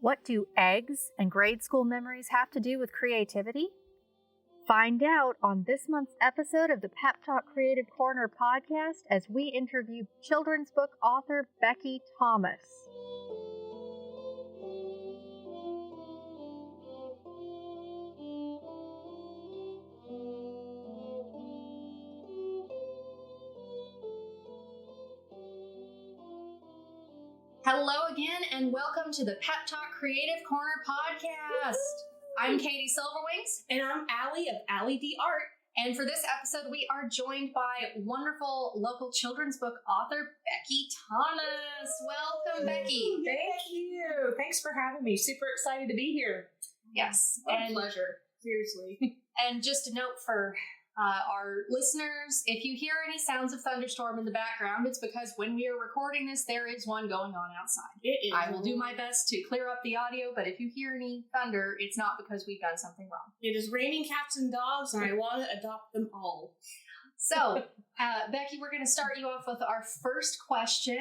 What do eggs and grade school memories have to do with creativity? Find out on this month's episode of the PepTalk Creative Corner Podcast as we interview children's book author Becky Thomas. Hello again, and welcome to the PepTalk Creative Corner Podcast. I'm Katie Silverwings. And I'm Allie of Allie D Art. And for this episode, we are joined by wonderful local children's book author, Becky Thomas. Welcome, Becky. Thank you. Thanks for having me. Super excited to be here. Yes. What a pleasure. Seriously. And just a note for our listeners, if you hear any sounds of thunderstorm in the background, it's because when we are recording this, there is one going on outside. It is. I will do my best to clear up the audio, but if you hear any thunder, it's not because we've done something wrong. It is raining cats and dogs, and I want to adopt them all. So, Becky, we're going to start you off with our first question.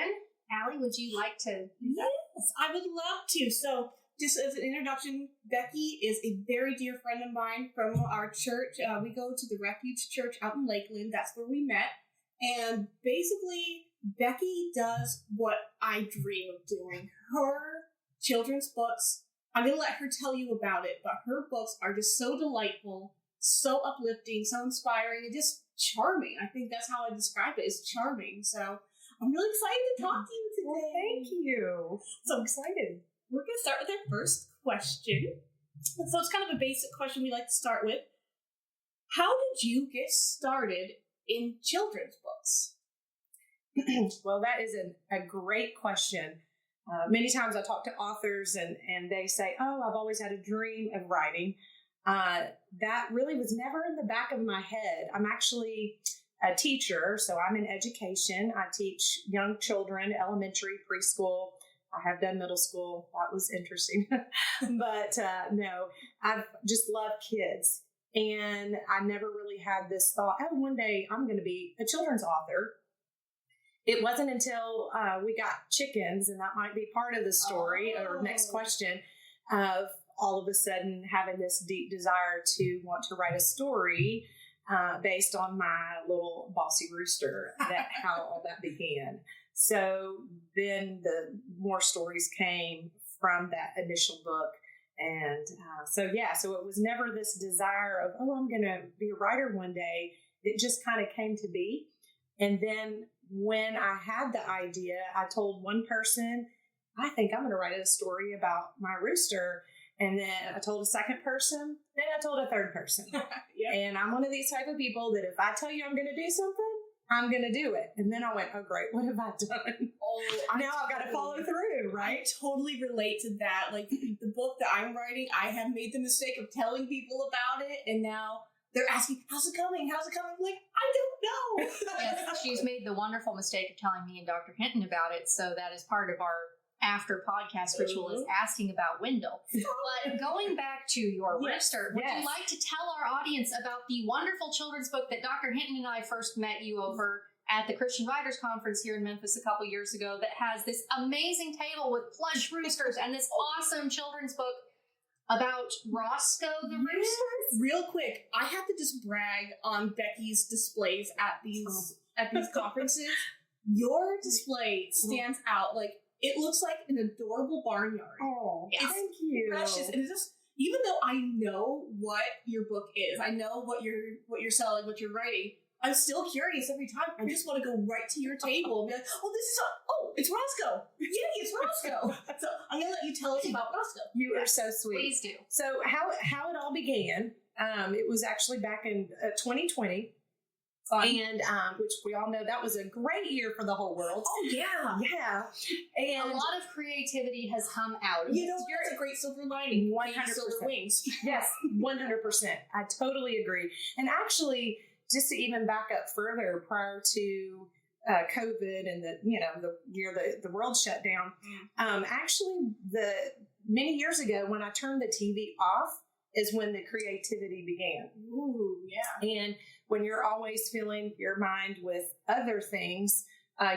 Allie, would you like to do that? Yes, I would love to. So, just as an introduction, Becky is a very dear friend of mine from our church. We go to the Refuge Church out in Lakeland. That's where we met. And basically, Becky does what I dream of doing. Her children's books, I'm going to let her tell you about it, but her books are just so delightful, so uplifting, so inspiring, and just charming. I think that's how I describe it, is charming. So I'm really excited to talk to you today. Well, thank you. So excited. We're going to start with our first question. And so it's kind of a basic question we like to start with. How did you get started in children's books? Well, that is a great question. Many times I talk to authors and they say, oh, I've always had a dream of writing. That really was never in the back of my head. I'm actually a teacher, so I'm in education. I teach young children, elementary, preschool. I have done middle school. That was interesting. But no, I've just loved kids. And I never really had this thought, oh, one day I'm going to be a children's author. It wasn't until we got chickens, and that might be part of the story or next question, of all of a sudden having this deep desire to want to write a story based on my little bossy rooster, how all that began. So then the more stories came from that initial book. And so it was never this desire of, oh, I'm going to be a writer one day. It just kind of came to be. And then when I had the idea, I told one person, I think I'm going to write a story about my rooster. And then I told a second person, then I told a third person. Yep. And I'm one of these type of people that if I tell you I'm going to do something, I'm going to do it. And then I went, oh, great. What have I done? Now I've got to follow through, right? I totally relate to that. Like the book that I'm writing, I have made the mistake of telling people about it. And now they're asking, how's it coming? How's it coming? I'm like, I don't know. Yes, she's made the wonderful mistake of telling me and Dr. Hinton about it. So that is part of our after podcast ritual is asking about Wendell. But going back to your rooster, would you like to tell our audience about the wonderful children's book that Dr. Hinton and I first met you over at the Christian Writers Conference here in Memphis a couple years ago that has this amazing table with plush roosters and this awesome children's book about Roscoe the rooster? Real quick, I have to just brag on Becky's displays at these conferences. Your display stands out. Like, it looks like an adorable barnyard. Oh, it's thank you. Precious. And it's just, even though I know what your book is, I know what you're selling, what you're writing, I'm still curious every time. I just want to go right to your table and be like, it's Roscoe. Yay, it's Roscoe. So I'm going to let you tell us about Roscoe. You are so sweet. Please do. So how it all began, it was actually back in 2020. And which we all know that was a great year for the whole world. Oh, yeah. Yeah. And a lot of creativity has come out of it. You know, it's a great silver lining. 100%. Silverwings. Yes, 100%. I totally agree. And actually, just to even back up further, prior to COVID and the year the world shut down, actually many years ago when I turned the TV off is when the creativity began. Ooh, yeah. And when you're always filling your mind with other things,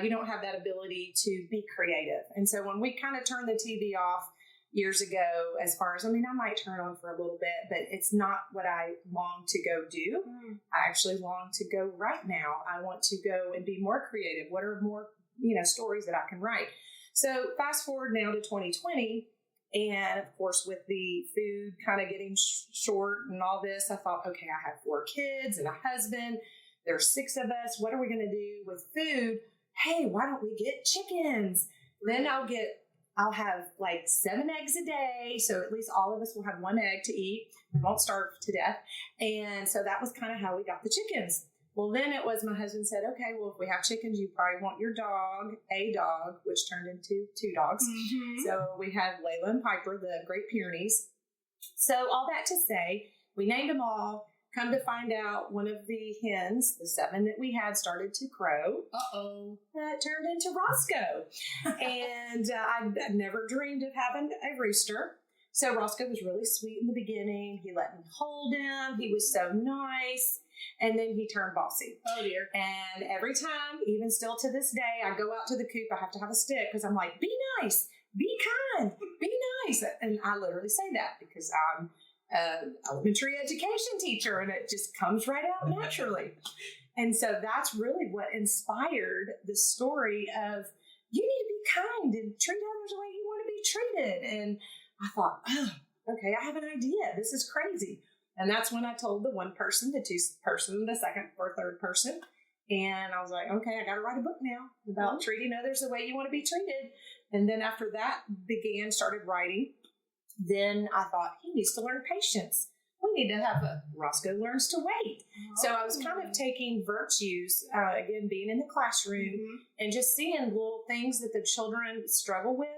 you don't have that ability to be creative. And so when we kind of turned the TV off, years ago, as far as, I might turn on for a little bit, but it's not what I long to go do. I actually long to go write now. I want to go and be more creative. What are more, stories that I can write? So fast forward now to 2020. And of course, with the food kind of getting short and all this, I thought, okay, I have 4 kids and a husband. There's 6 of us. What are we going to do with food? Hey, why don't we get chickens? Then I'll have like 7 eggs a day. So at least all of us will have 1 egg to eat. We won't starve to death. And so that was kind of how we got the chickens. Well, then it was my husband said, okay, well, if we have chickens, you probably want your dog, a dog, which turned into 2 dogs. So we had Layla and Piper, the Great Pyrenees. So all that to say, we named them all. Come to find out, one of the hens, the 7 that we had, started to crow. That turned into Roscoe. And I'd never dreamed of having a rooster. So Roscoe was really sweet in the beginning. He let me hold him. He was so nice. And then he turned bossy. Oh, dear. And every time, even still to this day, I go out to the coop, I have to have a stick because I'm like, be nice, be kind, be nice. And I literally say that because I'm an elementary education teacher and it just comes right out naturally. And so that's really what inspired the story of you need to be kind and treat others the way you want to be treated. And I thought, oh, okay, I have an idea. This is crazy. And that's when I told the 1 person, the 2 person, the 2nd or 3rd person. And I was like, okay, I got to write a book now about treating others the way you want to be treated. And then after that started writing, then I thought he needs to learn patience. We need to have Roscoe learns to wait. So I was kind of taking virtues, again, being in the classroom and just seeing little things that the children struggle with.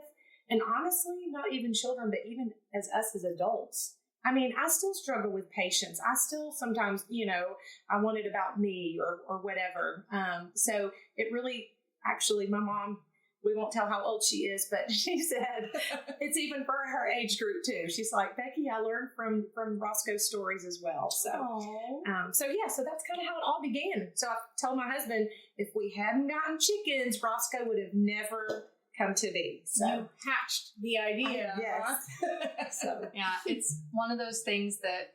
And honestly, not even children, but even as us as adults. I still struggle with patience. I still sometimes, I want it about me or whatever. So it really, actually, my mom, we won't tell how old she is, but she said it's even for her age group too. She's like, Becky, I learned from Roscoe's stories as well. So, so that's kind of how it all began. So I told my husband, if we hadn't gotten chickens, Roscoe would have never come to be. So you hatched the idea. Yes. So yeah, it's one of those things that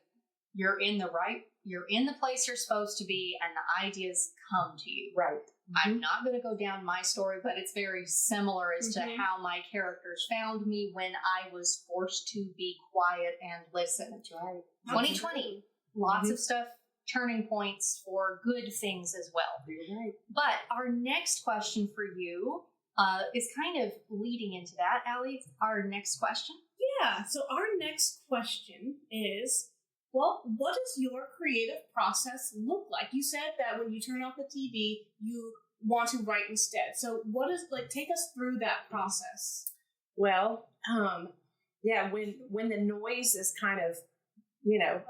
you're in the place you're supposed to be and the ideas come to you. Right. I'm not going to go down my story, but it's very similar as to how my characters found me when I was forced to be quiet and listen. That's right. 2020, lots of stuff, turning points for good things as well. You're right. But our next question for you is kind of leading into that. Allie, our next question? Yeah, so our next question is, well, what does your creative process look like? You said that when you turn off the TV, you want to write instead. So what is, take us through that process. Well, when the noise is kind of,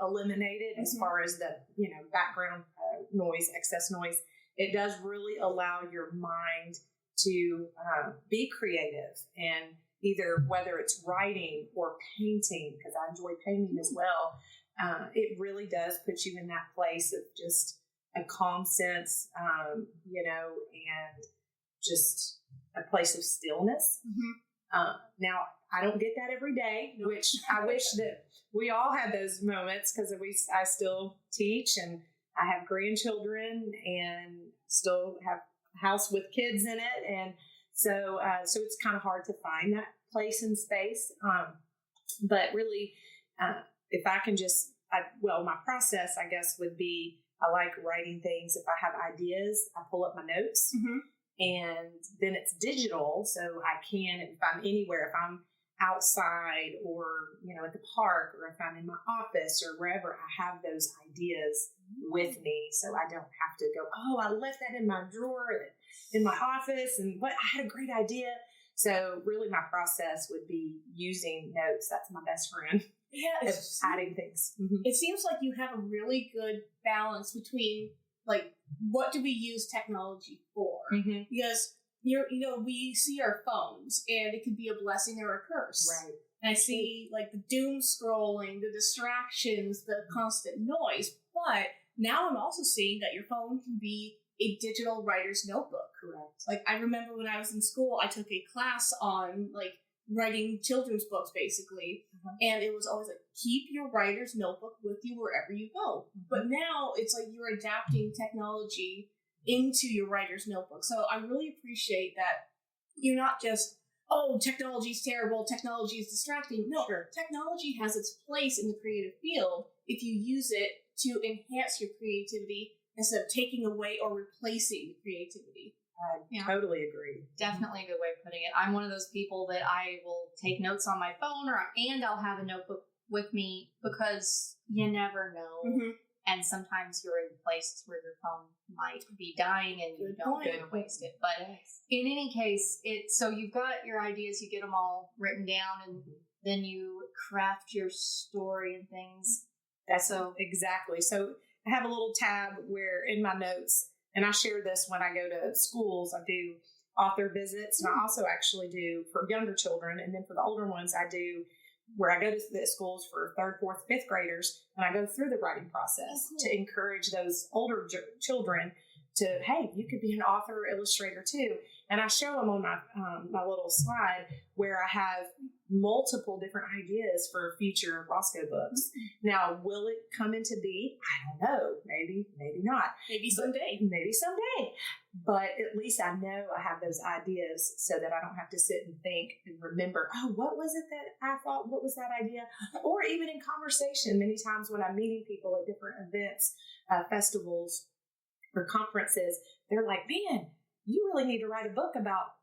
eliminated as far as the, background noise, excess noise, it does really allow your mind to be creative and either whether it's writing or painting, because I enjoy painting as well. It really does put you in that place of just a calm sense, and just a place of stillness. Now, I don't get that every day, which I wish that we all had those moments because I still teach and I have grandchildren and still have a house with kids in it. And so it's kind of hard to find that place and space. But really, if I can my process, I guess, would be, I like writing things. If I have ideas, I pull up my notes and then it's digital. So I can, if I'm anywhere, if I'm outside or, at the park, or if I'm in my office or wherever, I have those ideas with me. So I don't have to go, oh, I left that in my drawer in my office and I had a great idea. So really my process would be using notes. That's my best friend. Yeah, adding things. It seems like you have a really good balance between what do we use technology for? Because we see our phones and it could be a blessing or a curse. Right. And I see the doom scrolling, the distractions, the constant noise. But now I'm also seeing that your phone can be a digital writer's notebook. Correct. I remember when I was in school, I took a class on writing children's books, basically. And it was always like, keep your writer's notebook with you wherever you go. But now it's like you're adapting technology into your writer's notebook. So I really appreciate that you're not just, oh, technology is terrible, technology is distracting. No, technology has its place in the creative field if you use it to enhance your creativity instead of taking away or replacing the creativity. I totally agree. Definitely a good way of putting it. I'm one of those people that I will take notes on my phone, and I'll have a notebook with me because you never know. And sometimes you're in places where your phone might be dying and you don't want to waste it. But in any case, so you've got your ideas, you get them all written down, and then you craft your story and things. Exactly. So I have a little tab where in my notes, and I share this when I go to schools, I do author visits, and I also actually do for younger children. And then for the older ones, I do where I go to the schools for 3rd, 4th, 5th graders, and I go through the writing process to encourage those older children to, hey, you could be an author or illustrator too. And I show them on my little slide where I have multiple different ideas for future Roscoe books. Now, will it come into be? I don't know. Maybe not. Maybe someday. But at least I know I have those ideas so that I don't have to sit and think and remember, oh, what was it that I thought? What was that idea? Or even in conversation, many times when I'm meeting people at different events, festivals, or conferences, they're like, man, you really need to write a book about,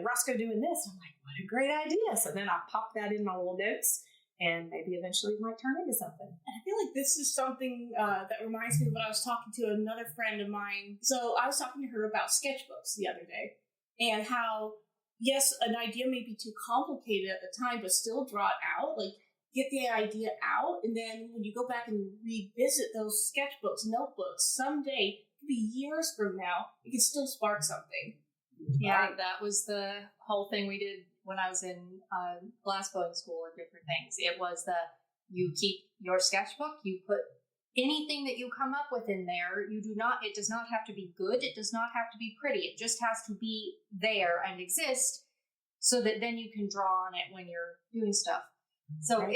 Roscoe doing this. I'm like, what a great idea. So then I pop that in my little notes, and maybe eventually it might turn into something. And I feel like this is something that reminds me of when I was talking to another friend of mine. So I was talking to her about sketchbooks the other day, and how, yes, an idea may be too complicated at the time, but still draw it out, like get the idea out. And then when you go back and revisit those sketchbooks, notebooks, someday, it could be years from now, it can still spark something. Yeah, that was the whole thing we did when I was in glassblowing school and different things. It was you keep your sketchbook, you put anything that you come up with in there. It does not have to be good. It does not have to be pretty. It just has to be there and exist so that then you can draw on it when you're doing stuff. So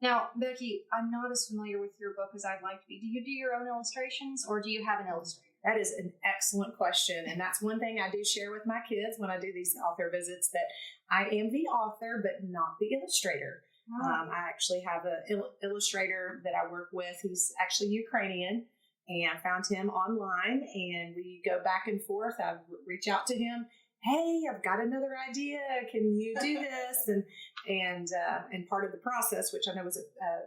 now, Becky, I'm not as familiar with your book as I'd like to be. Do you do your own illustrations, or do you have an illustrator? That is an excellent question. And that's one thing I do share with my kids when I do these author visits, that I am the author, but not the illustrator. I actually have an illustrator that I work with. He's actually Ukrainian, and I found him online, and we go back and forth. I reach out to him. Hey, I've got another idea. Can you do this? And part of the process, which I know was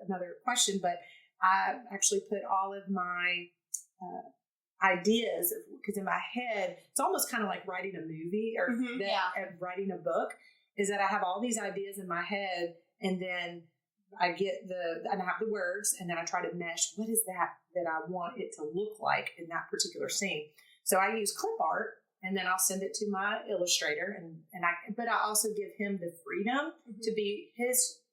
another question, but I actually put all of my ideas, because in my head, it's almost kind of like writing a movie or writing a book, is that I have all these ideas in my head, and then I have the words, and then I try to mesh what is that I want it to look like in that particular scene. So I use clip art, and then I'll send it to my illustrator, but I also give him the freedom to be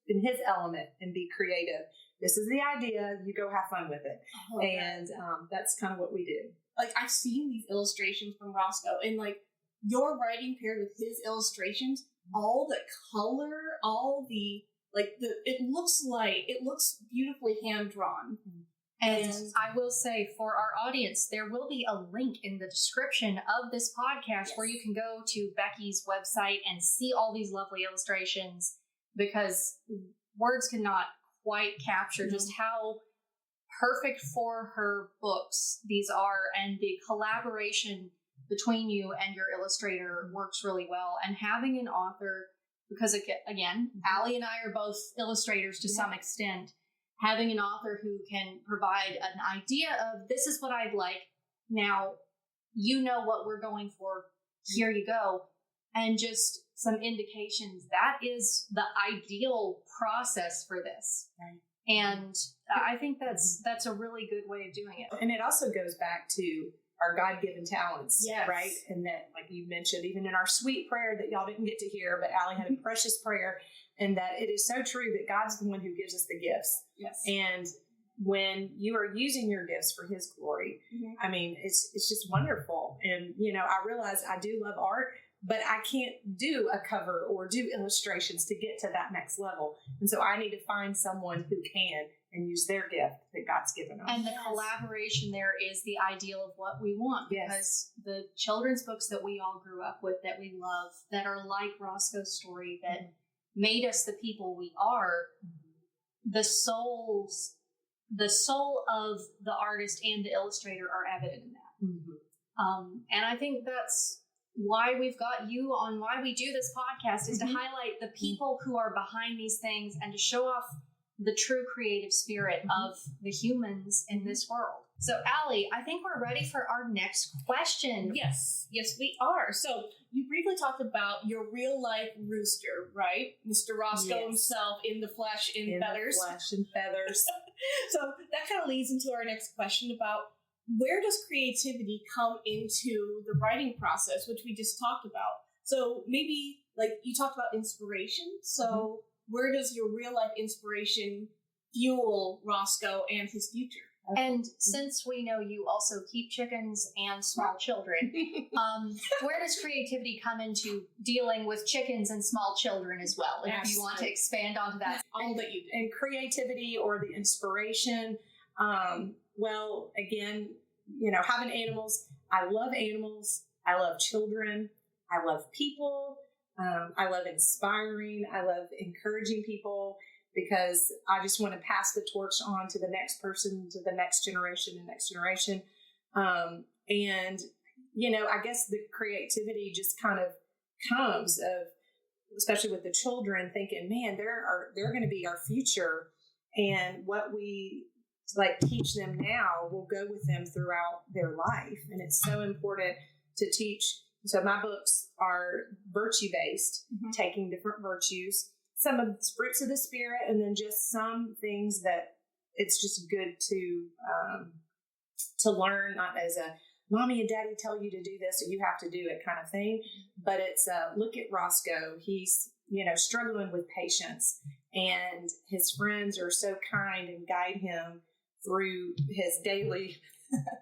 in his element and be creative. This is the idea. You go have fun with it. And that's kind of what we do. Like, I've seen these illustrations from Roscoe, and like your writing paired with his illustrations, all the color, all the it looks beautifully hand drawn. And I will say, for our audience, there will be a link in the description of this podcast where you can go to Becky's website and see all these lovely illustrations, because words cannot quite capture just how perfect for her books these are, and the collaboration between you and your illustrator works really well. And having an author, because again, Allie and I are both illustrators to some extent, having an author who can provide an idea of, this is what I'd like, now you know what we're going for, here you go, and just some indications, that is the ideal process for this. Right. And I think that's a really good way of doing it. And it also goes back to our God-given talents, right? And that, like you mentioned, even in our sweet prayer that y'all didn't get to hear, but Allie had a precious prayer, and that it is so true that God's the one who gives us the gifts. Yes. And when you are using your gifts for His glory, I mean, it's just wonderful. And, I realize I do love art, but I can't do a cover or do illustrations to get to that next level. And so I need to find someone who can and use their gift that God's given them. And the collaboration there is the ideal of what we want, because the children's books that we all grew up with, that we love, that are like Roscoe's story, that made us the people we are, the soul of the artist and the illustrator are evident in that. And I think that's why we've got you on, why we do this podcast, is to highlight the people who are behind these things and to show off the true creative spirit of the humans in this world. So, Allie, I think we're ready for our next question. Yes, we are. So, you briefly talked about your real life rooster, right? Mr. Roscoe himself, in the flesh, in feathers. The flesh and feathers. So, that kind of leads into our next question about where does creativity come into the writing process, which we just talked about. So, maybe, like, you talked about inspiration. So, where does your real life inspiration fuel Roscoe and his future? And since we know you also keep chickens and small children, where does creativity come into dealing with chickens and small children as well? If you want to expand onto that. And creativity or the inspiration, well, again, having animals, I love animals. I love children. I love people. I love inspiring. I love encouraging people, because I just want to pass the torch on to the next person, to the next generation, and next generation. And, I guess the creativity just kind of comes of, especially with the children, thinking, man, they're going to be our future. And what we teach them now will go with them throughout their life. And it's so important to teach. So my books are virtue-based, taking different virtues, some of the fruits of the Spirit, and then just some things that it's just good to learn, not as a mommy and daddy tell you to do this or you have to do it kind of thing, but it's look at Roscoe. He's, struggling with patience, and his friends are so kind and guide him through his daily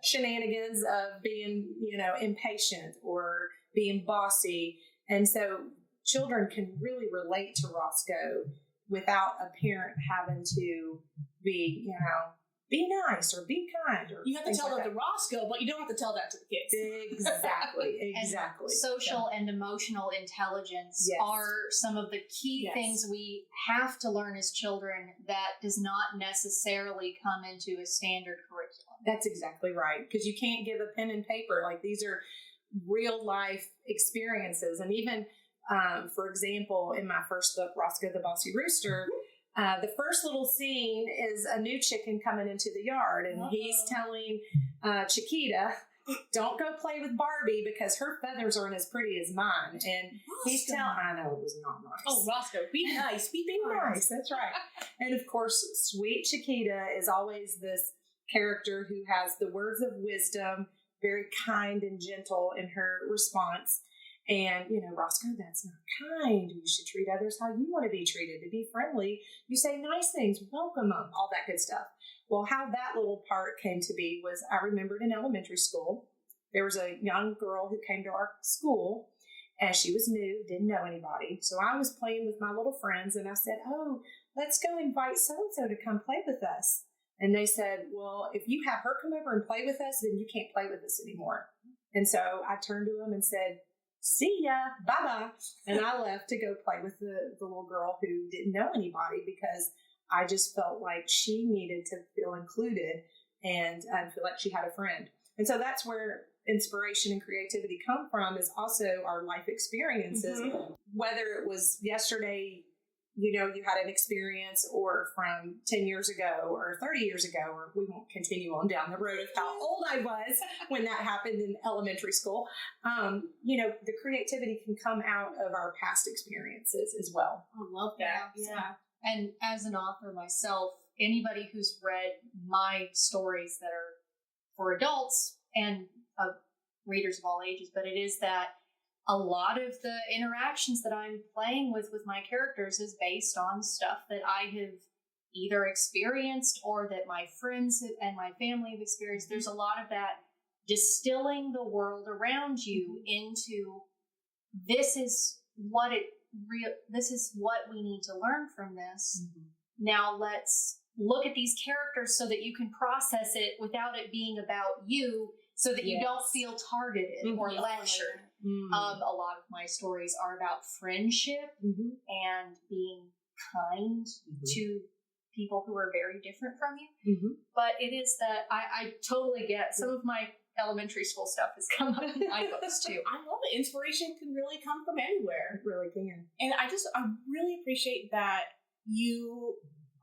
shenanigans of being, impatient or being bossy. And so children can really relate to Roscoe without a parent having to be, be nice or be kind. Or you have to tell that to Roscoe, but you don't have to tell that to the kids. Exactly. And social and emotional intelligence are some of the key things we have to learn as children that does not necessarily come into a standard curriculum. That's exactly right. Because you can't give a pen and paper. These are real life experiences. And even, for example, in my first book, Roscoe the Bossy Rooster, the first little scene is a new chicken coming into the yard, and he's telling Chiquita, don't go play with Barbie because her feathers aren't as pretty as mine. And he's telling, I know it was not nice. Oh, Roscoe, be nice. Be nice. That's right. And of course, sweet Chiquita is always this character who has the words of wisdom, very kind and gentle in her response. And, Roscoe, that's not kind. You should treat others how you want to be treated. To be friendly, you say nice things, welcome them, all that good stuff. Well, how that little part came to be was I remembered in elementary school, there was a young girl who came to our school, and she was new, didn't know anybody. So I was playing with my little friends, and I said, oh, let's go invite so-and-so to come play with us. And they said, well, if you have her come over and play with us, then you can't play with us anymore. And so I turned to them and said, see ya, bye-bye. And I left to go play with the little girl who didn't know anybody, because I just felt like she needed to feel included and feel like she had a friend. And so that's where inspiration and creativity come from, is also our life experiences, whether it was yesterday, you had an experience, or from 10 years ago or 30 years ago, or we won't continue on down the road of how old I was when that happened in elementary school. The creativity can come out of our past experiences as well. I love that. Yeah. And as an author myself, anybody who's read my stories that are for adults and readers of all ages, but it is that a lot of the interactions that I'm playing with my characters is based on stuff that I have either experienced or that my friends and my family have experienced. There's a lot of that distilling the world around you into this is what we need to learn from this. Now let's look at these characters so that you can process it without it being about you, so that you don't feel targeted or lectured. A lot of my stories are about friendship and being kind to people who are very different from you. But it is that I totally get some of my elementary school stuff has come up in my books too. I love it. Inspiration can really come from anywhere. It really can. And I really appreciate that you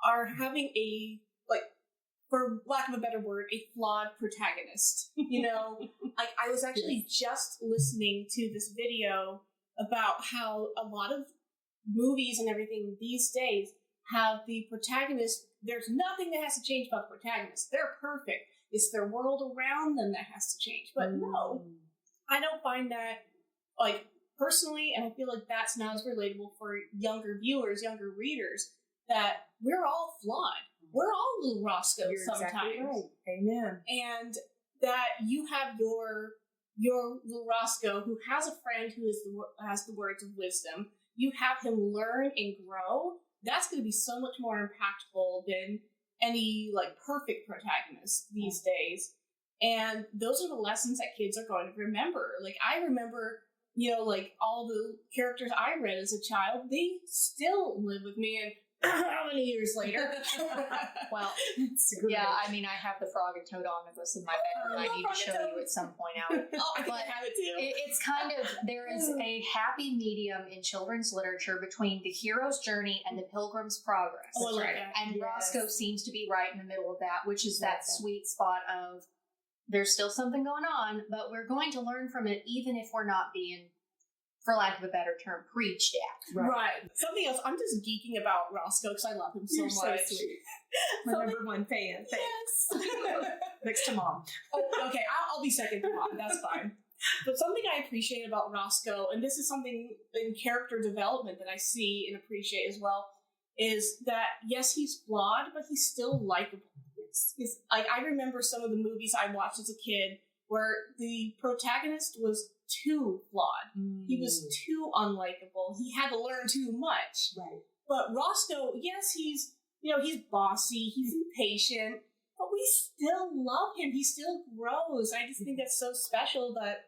are having a, like, for lack of a better word, a flawed protagonist. You know, like, I was actually just listening to this video about how a lot of movies and everything these days have the protagonist, there's nothing that has to change about the protagonist. They're perfect. It's their world around them that has to change. But no, I don't find that, like, personally, and I feel like that's not as relatable for younger viewers, younger readers, that we're all flawed. We're all little Roscoe sometimes. Exactly right. Amen. And that you have your little Roscoe who has a friend who has the words of wisdom. You have him learn and grow. That's going to be so much more impactful than any, like, perfect protagonist these days. And those are the lessons that kids are going to remember. Like, I remember, you know, like, all the characters I read as a child, they still live with me. And how many years later? Well, yeah, I mean, I have the Frog and Toad omnibus in my bedroom. I need to show you at some point out. I think I have it too. It's kind of, there is a happy medium in children's literature between the hero's journey and the pilgrim's progress. Oh, I like right. that. And Roscoe seems to be right in the middle of that, which is that sweet spot of there's still something going on, but we're going to learn from it even if we're not being, for lack of a better term, preached at. Right. Something else, I'm just geeking about Roscoe because I love him so much. So sweet. My number one fan. Yes. Next to Mom. Oh, okay, I'll be second to Mom. That's fine. But something I appreciate about Roscoe, and this is something in character development that I see and appreciate as well, is that, yes, he's flawed, but he's still likable. He's, like, I remember some of the movies I watched as a kid where the protagonist was too flawed. He was too unlikable. He had to learn too much. Right. But Roscoe, yes, he's bossy, he's impatient, but we still love him. He still grows. I just think that's so special that,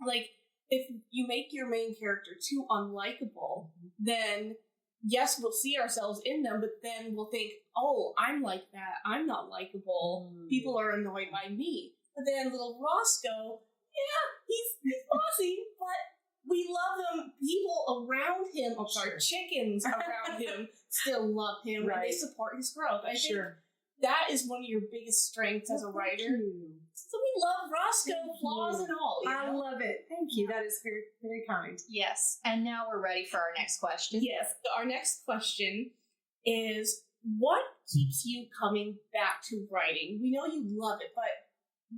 like, if you make your main character too unlikable, then yes, we'll see ourselves in them, but then we'll think, oh, I'm like that. I'm not likable. People are annoyed by me. But then little Roscoe, yeah, he's bossy, but we love him. People around him, chickens around him still love him, and they support his growth. I think that is one of your biggest strengths as a writer. So we love Roscoe, flaws and all. I love it. Thank you. That is very, very kind. Yes. And now we're ready for our next question. Yes. Our next question is, what keeps you coming back to writing? We know you love it, but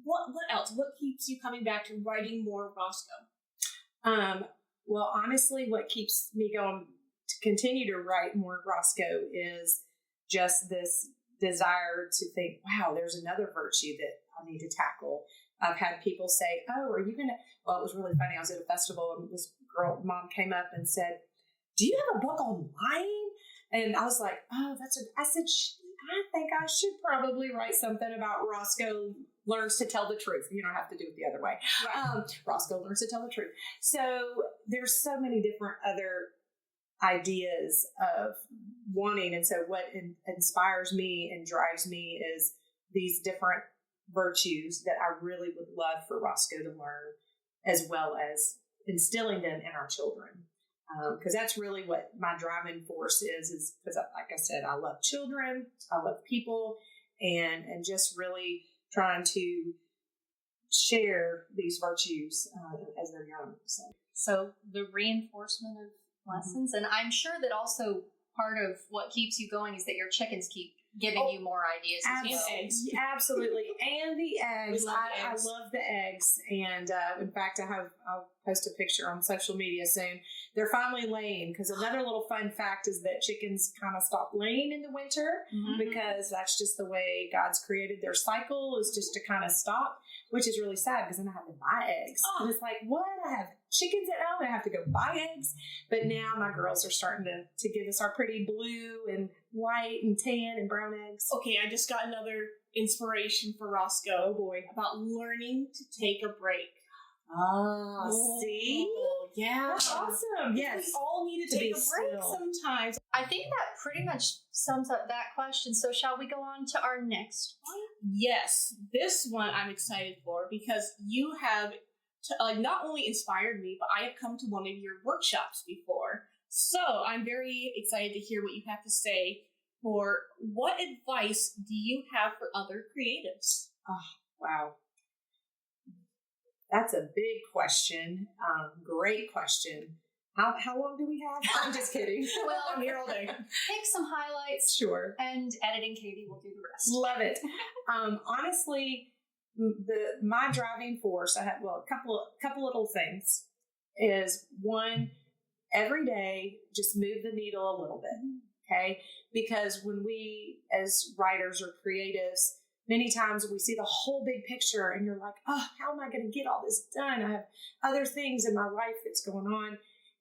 what else? What keeps you coming back to writing more Roscoe? Well, honestly, what keeps me going to continue to write more Roscoe is just this desire to think, wow, there's another virtue that I need to tackle. I've had people say, oh, are you going to, well, it was really funny. I was at a festival and this mom came up and said, do you have a book on lying? And I was like, oh, I said, I think I should probably write something about Roscoe learns to tell the truth. You don't have to do it the other way. Right. Roscoe learns to tell the truth. So there's so many different other ideas of wanting. And so what inspires me and drives me is these different virtues that I really would love for Roscoe to learn, as well as instilling them in our children. Because that's really what my driving force is because, like I said, I love children, I love people, and just really trying to share these virtues as they're young. So the reinforcement of lessons, and I'm sure that also part of what keeps you going is that your chickens keep giving you more ideas. Eggs. Absolutely. And the eggs. I eggs. love the eggs. And in fact, I'll post a picture on social media soon. They're finally laying, because another little fun fact is that chickens kind of stop laying in the winter because that's just the way God's created their cycle, is just to kind of stop. which is really sad because then I have to buy eggs. And it's like, what? I have chickens at home and I have to go buy eggs. But now my girls are starting to give us our pretty blue and white and tan and brown eggs. Okay, I just got another inspiration for Roscoe. Oh boy. About learning to take a break. See? Yeah. That's awesome. Yes. We all need to take a break still. sometimes. I think that pretty much sums up that question. So shall we go on to our next one? Yes. This one I'm excited for because you have not only inspired me, but I have come to one of your workshops before. So I'm very excited to hear what you have to say for what advice do you have for other creatives? Oh, wow. That's a big question. Great question. How long do we have? I'm just kidding. Well, I'm here all day. Pick some highlights. Sure. And editing Katie will do the rest. Love it. Honestly, my driving force, I had a couple little things. Is one, every day just move the needle a little bit. Okay, because when we as writers or creatives, many times we see the whole big picture and you're like, oh, how am I going to get all this done? I have other things in my life that's going on.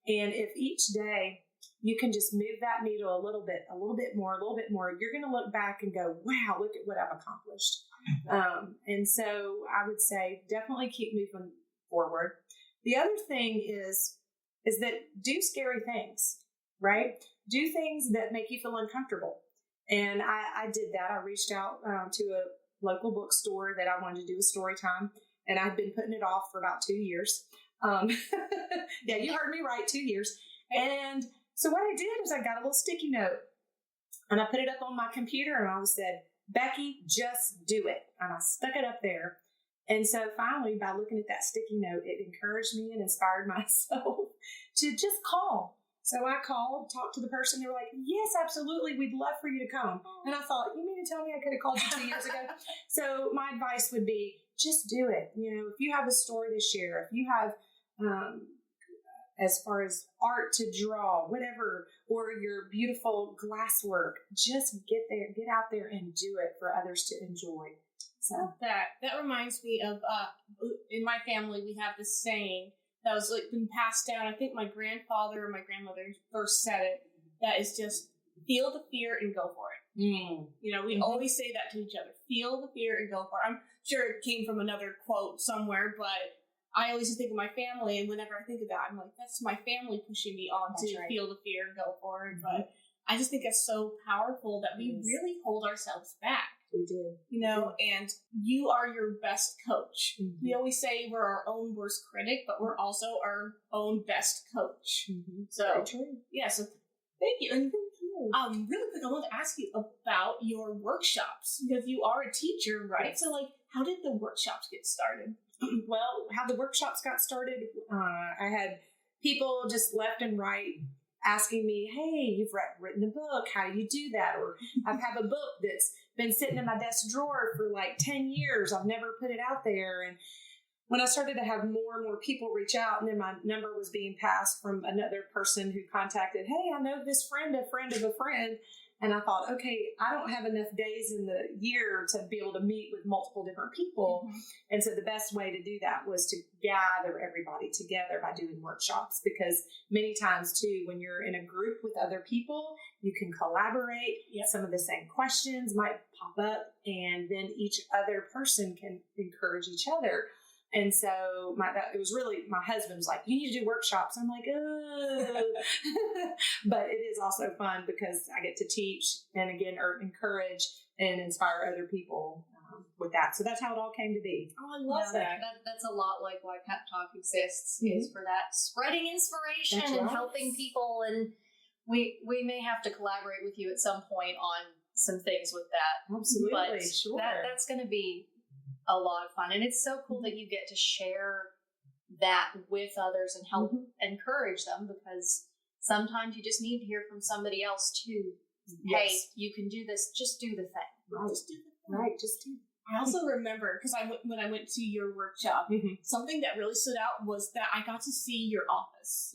And if each day you can just move that needle a little bit more, you're going to look back and go, wow, look at what I've accomplished. And so I would say definitely keep moving forward. The other thing is that do scary things, right? Do things that make you feel uncomfortable. And I did that. I reached out to a local bookstore that I wanted to do a story time, and I'd been putting it off for about 2 years. Yeah, you heard me right, 2 years. And so what I did is I got a little sticky note, and I put it up on my computer, and I said, Becky, just do it. And I stuck it up there. And so finally, by looking at that sticky note, it encouraged me and inspired myself to just call. So I called, talked to the person. They were like, yes, absolutely. We'd love for you to come. And I thought, you mean to tell me I could have called you 2 years ago? So my advice would be just do it. You know, if you have a story to share, if you have, as far as art to draw, whatever, or your beautiful glass work, just get out there and do it for others to enjoy. So that reminds me of, in my family, we have this saying that was like been passed down. I think my grandfather or my grandmother first said it. That is just feel the fear and go for it. You know, we always say that to each other. Feel the fear and go for it. I'm sure it came from another quote somewhere, but I always just think of my family, and whenever I think of that, I'm like, that's my family pushing me on to feel the fear and go for it. But I just think it's so powerful that we really hold ourselves back. We do. You know, and you are your best coach. We always say we're our own worst critic, but we're also our own best coach. So, yeah, so thank you. And really quick, I want to ask you about your workshops, because you are a teacher, right? Yes. So, like, how did the workshops get started? Well, how the workshops got started, I had people just left and right asking me, hey, you've written a book. How do you do that? Or I have a book that's been sitting in my desk drawer for like 10 years. I've never put it out there. And when I started to have more and more people reach out, and then my number was being passed from another person who contacted, hey, I know this friend of a friend. And I thought, okay, I don't have enough days in the year to be able to meet with multiple different people. And so the best way to do that was to gather everybody together by doing workshops, because many times too, when you're in a group with other people, you can collaborate. Some of the same questions might pop up, and then each other person can encourage each other. And so it was really, my husband was like, you need to do workshops. I'm like, but it is also fun because I get to teach and again, encourage and inspire other people with that. So that's how it all came to be. Oh, I love that. That's a lot like why PepTalk exists, is for that spreading inspiration and helping people. And we may have to collaborate with you at some point on some things with that. Absolutely. But sure. That's going to be a lot of fun. And it's so cool that you get to share that with others and help encourage them, because sometimes you just need to hear from somebody else too. Hey, you can do this. Just do the thing. Right. Just do the thing. Right. Just do. I also remember, because when I went to your workshop, something that really stood out was that I got to see your office.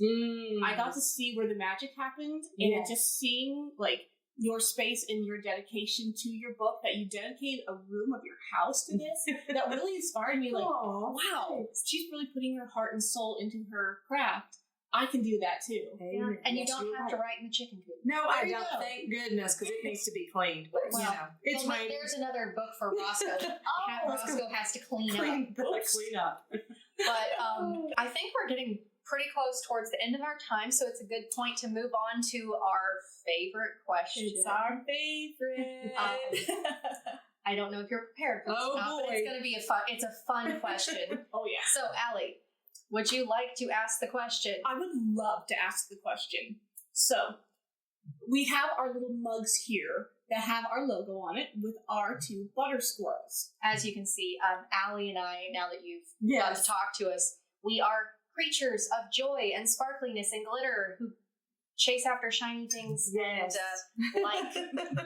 I got to see where the magic happened, and just seeing like your space and your dedication to your book, that you dedicated a room of your house to this. That really inspired me. Like, Aww, wow, she's really putting her heart and soul into her craft. I can do that too. Yeah. And you don't have to write in the chicken coop. No, I There you don't. go. Thank goodness, because it needs to be cleaned. But Well, you know, it's well, raining. there's another book for Roscoe. How let's go. Roscoe has to clean up. Clean up. But I think we're getting pretty close towards the end of our time, so it's a good point to move on to our favorite question. It's our favorite. I don't know if you're prepared for this Oh, or not, but boy. it's going to be a fun question. Oh yeah. So, Allie, would you like to ask the question? I would love to ask the question. So, we have our little mugs here that have our logo on it with our 2 butter squirrels. As you can see, Allie and I, now that you've got to Yes. talk to us, we are creatures of joy and sparkliness and glitter who chase after shiny things Yes. and like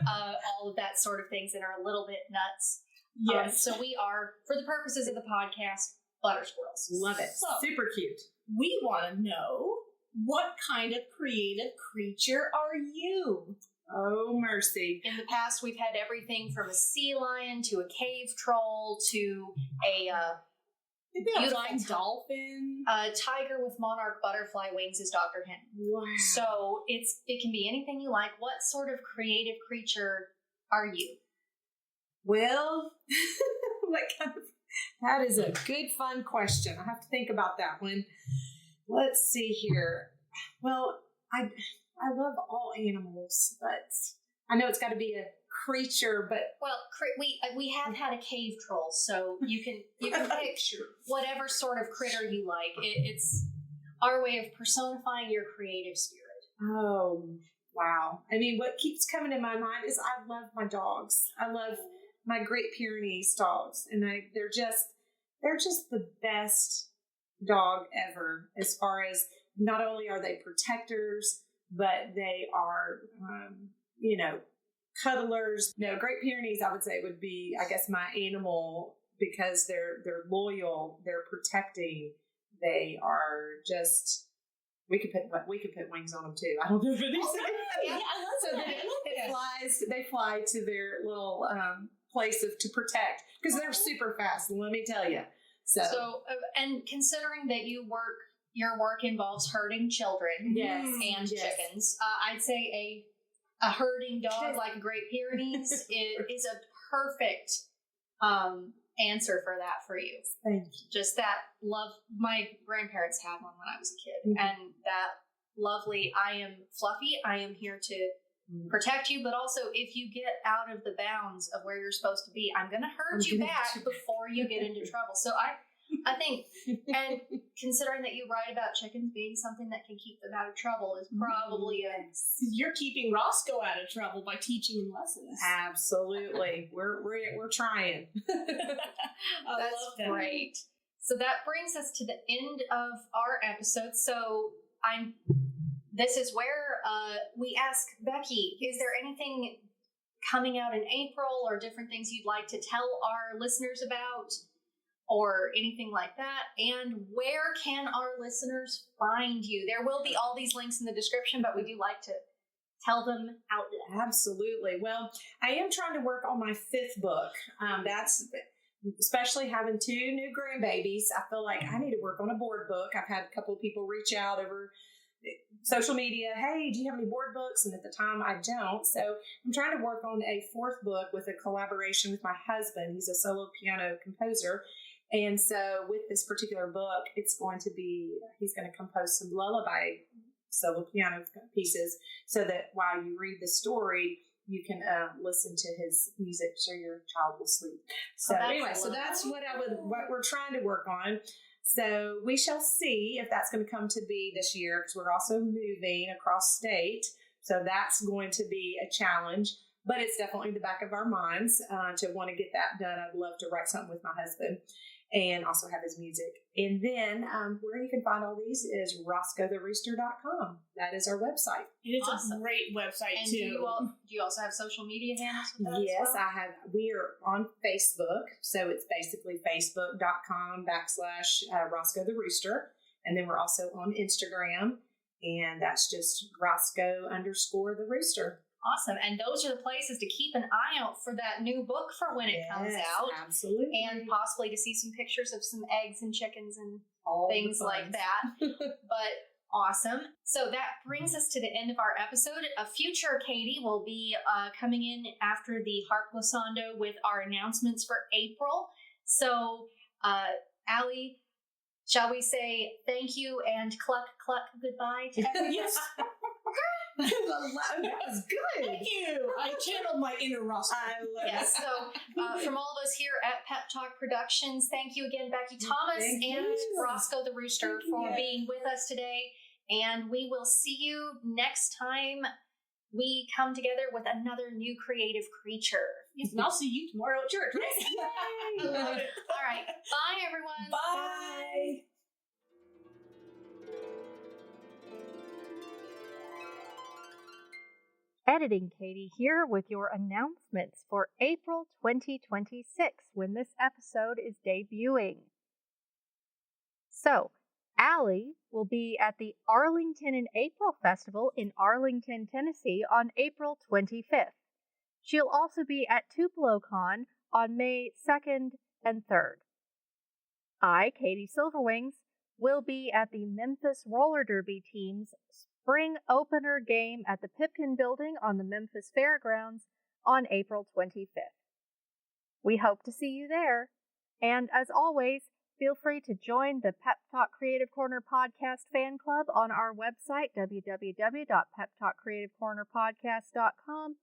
all of that sort of things and are a little bit nuts. Yes. So we are, for the purposes of the podcast, butter squirrels. Love it. So- Super cute. We want to know, what kind of creative creature are you? Oh, mercy. In the past, we've had everything from a sea lion to a cave troll to a Maybe a Beautiful. flying dolphin. tiger with monarch butterfly wings is Dr. Hinton. Wow. So it can be anything you like. What sort of creative creature are you? Well, what kind of? That is a good, fun question. I have to think about that one. Let's see here. Well, I love all animals, but I know it's got to be a creature. But Well, we have had a cave troll, so you can pick whatever sort of critter you like. It's our way of personifying your creative spirit. oh, wow! I mean, what keeps coming to my mind is I love my dogs. I love my Great Pyrenees dogs, and they're just the best dog ever. As far as not only are they protectors, but they are, cuddlers. No, Great Pyrenees, I would say, would be, I guess, my animal, because they're loyal, they're protecting, they are just. We could put wings on them too. I don't know if it is. Yeah, So they fly to their little place to protect, because they're super fast. Let me tell you. So And considering that your work involves herding children yes, and yes. chickens, I'd say a herding dog like a Great Pyrenees is a perfect answer for that for you. Thank you. Just that love. My grandparents had one when I was a kid, Mhm. and that lovely, I am Fluffy, I am here to protect you, but also if you get out of the bounds of where you're supposed to be, I'm going to herd you back before you get into trouble. So I think, and considering that you write about chickens being something that can keep them out of trouble is probably You're keeping Roscoe out of trouble by teaching him lessons. Absolutely. We're trying. I that's love that. great. So that brings us to the end of our episode. So this is where we ask Becky, is there anything coming out in April or different things you'd like to tell our listeners about or anything like that? And where can our listeners find you? There will be all these links in the description, but we do like to tell them out loud. Absolutely. Well, I am trying to work on my 5th book. That's especially having 2 new grandbabies. I feel like I need to work on a board book. I've had a couple of people reach out over social media. Hey, do you have any board books? And at the time, I don't. So I'm trying to work on a 4th book with a collaboration with my husband. He's a solo piano composer. And so with this particular book, it's going to be, he's going to compose some lullaby solo piano pieces so that while you read the story, you can listen to his music so your child will sleep. So anyway, so that's what we're trying to work on. So we shall see if that's going to come to be this year, because we're also moving across state. So that's going to be a challenge, but it's definitely in the back of our minds to want to get that done. I'd love to write something with my husband and also have his music. And then where you can find all these is roscoetherooster.com. That is our website. It is Awesome. a great website And too. do you also have social media handles with that as Yes, well? we are on Facebook. So it's basically facebook.com/Roscoe the Rooster. And then we're also on Instagram, and that's just Roscoe _ the Rooster. Awesome. And those are the places to keep an eye out for that new book for when it comes out. Absolutely. And possibly to see some pictures of some eggs and chickens and All things like that. But awesome. So that brings us to the end of our episode. A future Katie will be coming in after the Harp Glissando with our announcements for April. So, Allie, shall we say thank you and cluck, cluck, goodbye to everyone? Yes. That was good. Thank you. I channeled my inner Roscoe. I love Yes, so from all of us here at PepTalk Productions, thank you again, Becky Thomas Thank and you. Roscoe the Rooster for being with us today. And we will see you next time we come together with another new creative creature. Yes, and I'll see you tomorrow at church. I love it. All right. Bye, everyone. Bye. Editing Katie here with your announcements for April 2026 when this episode is debuting. So, Allie will be at the Arlington in April Festival in Arlington, Tennessee on April 25th. She'll also be at TupeloCon on May 2nd and 3rd. I, Katie Silverwings, will be at the Memphis Roller Derby team's spring opener game at the Pipkin Building on the Memphis Fairgrounds on April 25th. We hope to see you there. And as always, feel free to join the PepTalk Creative Corner Podcast fan club on our website, www.peptalkcreativecornerpodcast.com,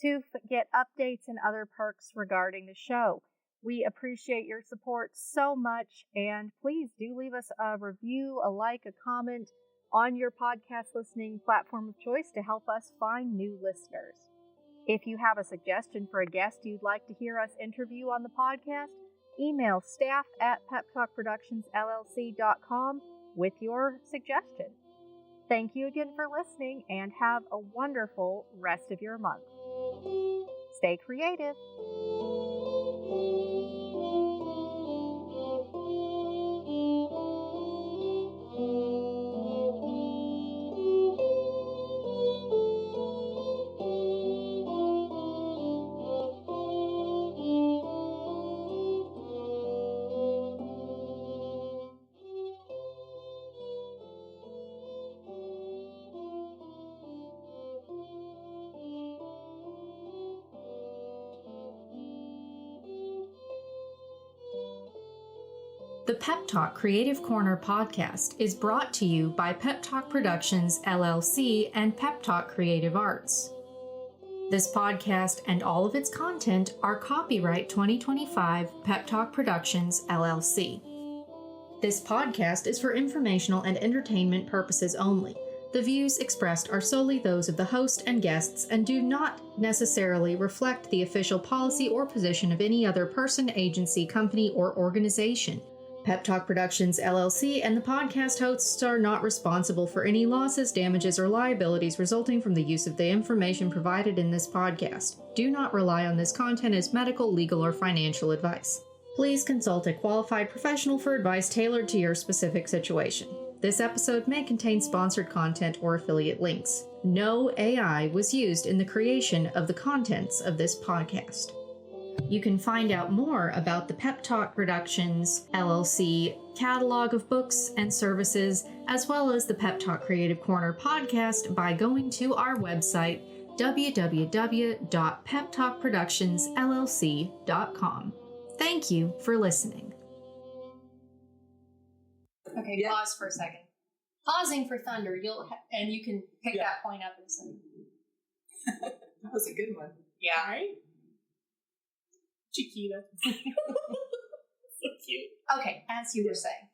to get updates and other perks regarding the show. We appreciate your support so much, and please do leave us a review, a like, a comment on your podcast listening platform of choice to help us find new listeners. If you have a suggestion for a guest you'd like to hear us interview on the podcast, email staff@peptalkproductionsllc.com with your suggestion. Thank you again for listening, and have a wonderful rest of your month. Stay creative. The PepTalk Creative Corner podcast is brought to you by PepTalk Productions LLC and PepTalk Creative Arts. This podcast and all of its content are copyright 2025 PepTalk Productions LLC. This podcast is for informational and entertainment purposes only. The views expressed are solely those of the host and guests and do not necessarily reflect the official policy or position of any other person, agency, company, or organization. PepTalk Productions LLC and the podcast hosts are not responsible for any losses, damages, or liabilities resulting from the use of the information provided in this podcast. Do not rely on this content as medical, legal, or financial advice. Please consult a qualified professional for advice tailored to your specific situation. This episode may contain sponsored content or affiliate links. No AI was used in the creation of the contents of this podcast. You can find out more about the PepTalk Productions LLC catalog of books and services, as well as the PepTalk Creative Corner podcast by going to our website, www.peptalkproductionsllc.com. Thank you for listening. Okay, Yeah. Pause for a second. Pausing for thunder, and you can pick that point up and say. That was a good one. Yeah. Right? Chiquita. So cute. Okay, as you were saying.